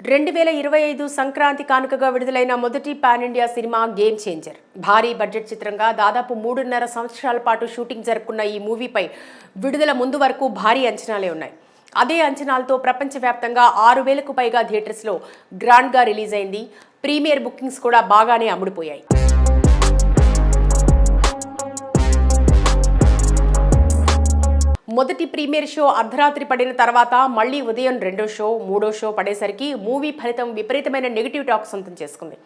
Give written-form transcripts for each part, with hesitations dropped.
2025 సంక్రాంతి కానుకగా విడుదలైన మొదటి pan India cinema game changer. భారీ బడ్జెట్ చిత్రంగా దాదాపు 3.5 సంవత్సరాల పాటు షూటింగ్ జరుపుకున్న ఈ మూవీపై విడుదల ముందు వరకు భారీ అంచనాలే ఉన్నాయి. అదే అంచనాలతో ప్రపంచవ్యాప్తంగా 6,000కు పైగా థియేటర్స్లో గ్రాండ్గా రిలీజ్ అయింది. ప్రీమియర్ బుకింగ్స్ కూడా బాగానే అమ్ముడుపోయాయి. మొదటి ప్రీమియర్ షో అర్ధరాత్రి పడిన తర్వాత మళ్లీ ఉదయం రెండో షో, మూడో షో పడేసరికి మూవీ ఫలితం విపరీతమైన నెగిటివ్ టాక్ సొంతం చేసుకుంది.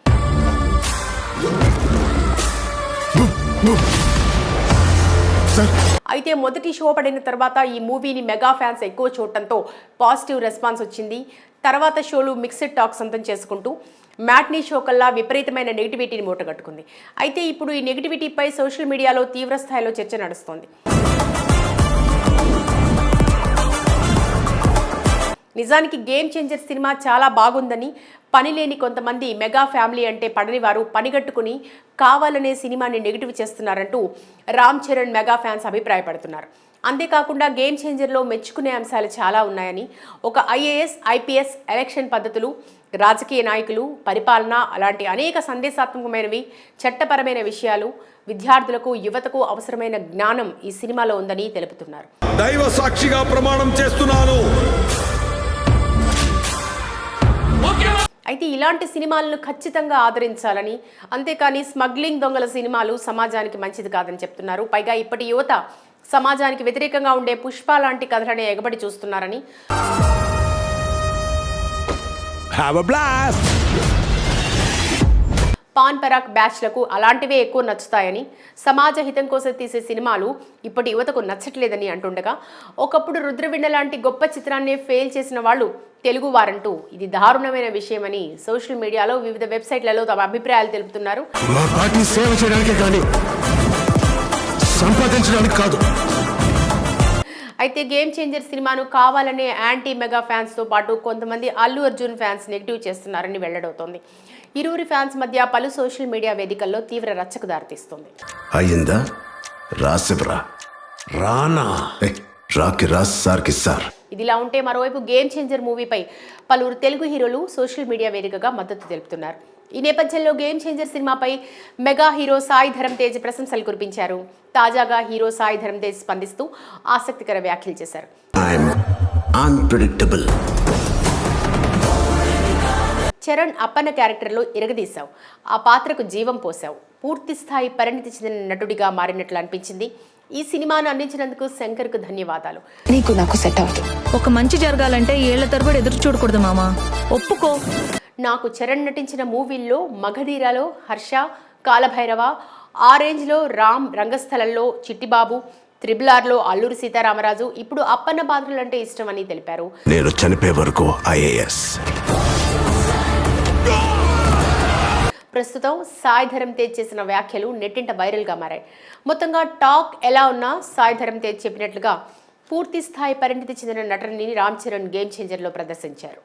అయితే మొదటి షో పడిన తర్వాత ఈ మూవీని మెగా ఫ్యాన్స్ ఎక్కువ చూడటంతో పాజిటివ్ రెస్పాన్స్ వచ్చింది. తర్వాత షోలు మిక్స్డ్ టాక్ సొంతం చేసుకుంటూ మ్యాట్నీ షో కల్లా విపరీతమైన నెగిటివిటీని మూటగట్టుకుంది. అయితే ఇప్పుడు ఈ నెగిటివిటీపై సోషల్ మీడియాలో తీవ్ర స్థాయిలో చర్చ నడుస్తోంది. నిజానికి గేమ్ చేంజర్ సినిమా చాలా బాగుందని, పనిలేని కొంతమంది మెగా ఫ్యామిలీ అంటే పడని వారు పనిగట్టుకుని కావాలనే సినిమాని నెగిటివ్ చేస్తున్నారంటూ రామ్ చరణ్ మెగా ఫ్యాన్స్ అభిప్రాయపడుతున్నారు. అంతేకాకుండా గేమ్ చేంజర్లో మెచ్చుకునే అంశాలు చాలా ఉన్నాయని, ఒక ఐఏఎస్, ఐపీఎస్, ఎలక్షన్ పద్ధతులు, రాజకీయ నాయకులు, పరిపాలన అలాంటి అనేక సందేశాత్మకమైనవి, చట్టపరమైన విషయాలు, విద్యార్థులకు, యువతకు అవసరమైన జ్ఞానం ఈ సినిమాలో ఉందని తెలుపుతున్నారు. దైవ సాక్షిగా ప్రమాణం చేస్తున్నాను. అయితే ఇలాంటి సినిమాలను ఖచ్చితంగా ఆదరించాలని, అంతేకాని స్మగ్లింగ్ దొంగల సినిమాలు సమాజానికి మంచిది కాదని చెప్తున్నారు. పైగా ఇప్పటి యువత సమాజానికి వ్యతిరేకంగా ఉండే పుష్ప లాంటి కథలనే ఎగబడి చూస్తున్నారని, పాన్ పరాక్ బ్యాచ్లకు అలాంటివే ఎక్కువ నచ్చుతాయని, సమాజ హితం కోసం తీసే సినిమాలు ఇప్పటి యువతకు నచ్చట్లేదని అంటుండగా, ఒకప్పుడు రుద్రవీణ లాంటి గొప్ప చిత్రాన్ని ఫెయిల్ చేసిన వాళ్ళు తెలుగు వారంటూ ఇది దారుణమైన విషయమని సోషల్ మీడియాలో వివిధ వెబ్సైట్లలో తమ అభిప్రాయాలు తెలుపుతున్నారు. అయితే గేమ్ చేంజర్ సినిమాను కావాలనే యాంటీ మెగా ఫ్యాన్స్తో పాటు కొంతమంది అల్లు అర్జున్ ఫ్యాన్స్ నెగిటివ్ చేస్తున్నారని వెల్లడవుతోంది. ఇరువురి ఫ్యాన్స్ మధ్య పలు సోషల్ మీడియా వేదికల్లో తీవ్ర రచ్చకు దారితీస్తుంది. ఇదిలా ఉంటే మరోవైపు గేమ్ చేంజర్ మూవీపై పలువురు తెలుగు హీరోలు సోషల్ మీడియా వేదికగా మద్దతు తెలుపుతున్నారు. ఈ నేపథ్యంలో గేమ్ చేంజర్ సినిమాపై మెగా హీరో సాయి ధరమ్ తేజ్ ప్రశంసలు కురిపించారు. తాజాగా హీరో సాయి ధరమ్ తేజ్ స్పందిస్తూ ఆసక్తికర వ్యాఖ్యలు చేశారు. చరణ్ అప్పన్న క్యారెక్టర్లో ఇరగదీశావు, ఆ పాత్రకు జీవం పోసావు, పూర్తి స్థాయి పరిణితి చెందిన నటుడిగా మారినట్లు అనిపించింది. ఈ సినిమాను అందించినందుకు శంకర్కు ధన్యవాదాలు. నీకు నాకు సెట్ అవుతుంది. ఒక మంచి జరగాలంటే ఏళ్ల తరబడి ఎదురు చూడకూడదు మామా, ఒప్పుకో. నాకు చరణ్ నటించిన మూవీల్లో మగధీరాలో హర్ష, కాలభైరవ, ఆరెంజ్లో రామ్, రంగస్థలంలో చిట్టిబాబు, త్రిబులార్లో అల్లూరి సీతారామరాజు, ఇప్పుడు అప్పన్న పాత్రలంటే ఇష్టమని తెలిపారు. నేను చనిపోయే వరకు ఐఏఎస్. ప్రస్తుతం సాయి ధరమ్ తేజ్ చేసిన వ్యాఖ్యలు నెట్టింట వైరల్గా మారాయి. మొత్తంగా టాక్ ఎలా ఉన్నా సాయి ధరమ్ తేజ్ చెప్పినట్లుగా పూర్తి స్థాయి పరిణితి చెందిన నటనని రామ్ చరణ్ గేమ్ చేంజర్లో ప్రదర్శించారు.